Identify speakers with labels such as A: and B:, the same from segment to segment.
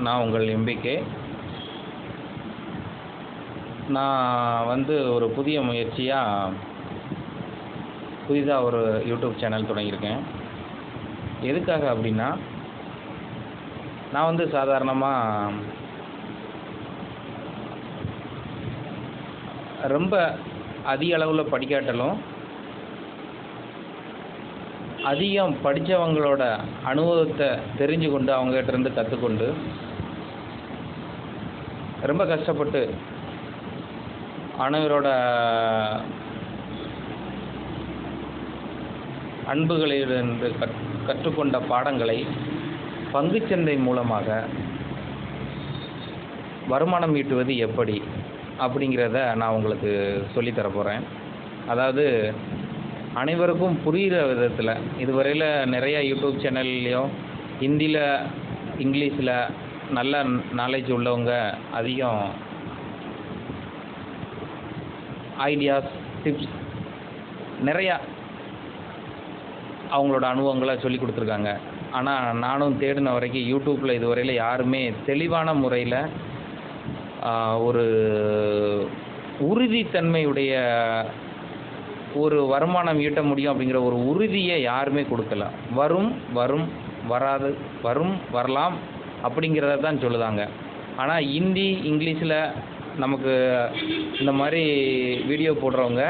A: நான் உங்கள் எம்பிகே. நான் ஒரு புதிய முயற்சியாக புதிதாக ஒரு யூடியூப் சேனல் தொடங்கியிருக்கேன். எதுக்காக அப்படின்னா, நான் சாதாரணமாக ரொம்ப அதிக அளவில் படிக்காட்டாலும் அதிகம் படித்தவங்களோட அனுபவத்தை தெரிஞ்சு கொண்டு அவங்ககிட்டருந்து கற்றுக்கொண்டு ரொம்ப கஷ்டப்பட்டு அனைவரோட அன்புகளிலிருந்து கற்றுக்கொண்ட பாடங்களை பங்குச்சந்தை மூலமாக வருமானம் ஈட்டுவது எப்படி அப்படிங்கிறத நான் உங்களுக்கு சொல்லித்தர போகிறேன். அதாவது அனைவருக்கும் புரிகிற விதத்தில். இதுவரையில் நிறையா யூடியூப் சேனல்லையும் ஹிந்தியில் இங்கிலீஷில் நல்ல நாலேஜ் உள்ளவங்க அதிகம் ஐடியாஸ் டிப்ஸ் நிறையா அவங்களோட அனுபவங்களை சொல்லி கொடுத்துருக்காங்க. ஆனால் நானும் தேடின வரைக்கும் யூடியூப்பில் இதுவரையில் யாருமே தெளிவான முறையில் ஒரு உறுதித்தன்மையுடைய ஒரு வருமானம் ஈட்ட முடியும் அப்படிங்கிற ஒரு உறுதியை யாருமே கொடுக்கல. வரும் வரும் வராது வரும் வரலாம் அப்படிங்கிறத தான் சொல்லுதாங்க. ஆனால் ஹிந்தி இங்கிலீஷில் நமக்கு இந்த மாதிரி வீடியோ போடுறவங்க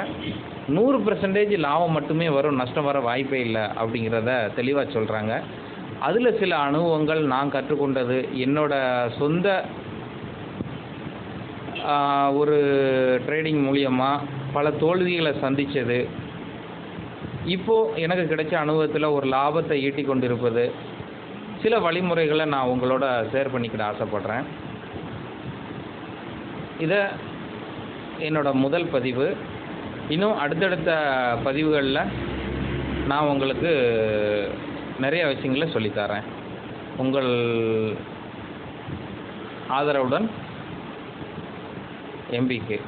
A: 100% லாபம் மட்டுமே வரும், நஷ்டம் வர வாய்ப்பே இல்லை அப்படிங்கிறத தெளிவாக சொல்கிறாங்க. அதில் சில அனுபவங்கள் நான் கற்றுக்கொண்டது, என்னோட சொந்த ஒரு ட்ரேடிங் மூலியமாக பல தோல்விகளை சந்தித்தது, இப்போது எனக்கு கிடைச்ச அனுபவத்தில் ஒரு லாபத்தை ஈட்டி கொண்டிருப்பது, சில வழிமுறைகளை நான் உங்களோட ஷேர் பண்ணிக்கிட ஆசைப்பட்றேன். இதை என்னோட முதல் பதிவு. இன்னும் அடுத்தடுத்த பதிவுகளில் நான் உங்களுக்கு நிறைய விஷயங்களை சொல்லித்தரேன். உங்கள் ஆதரவுடன் எம்பிகே.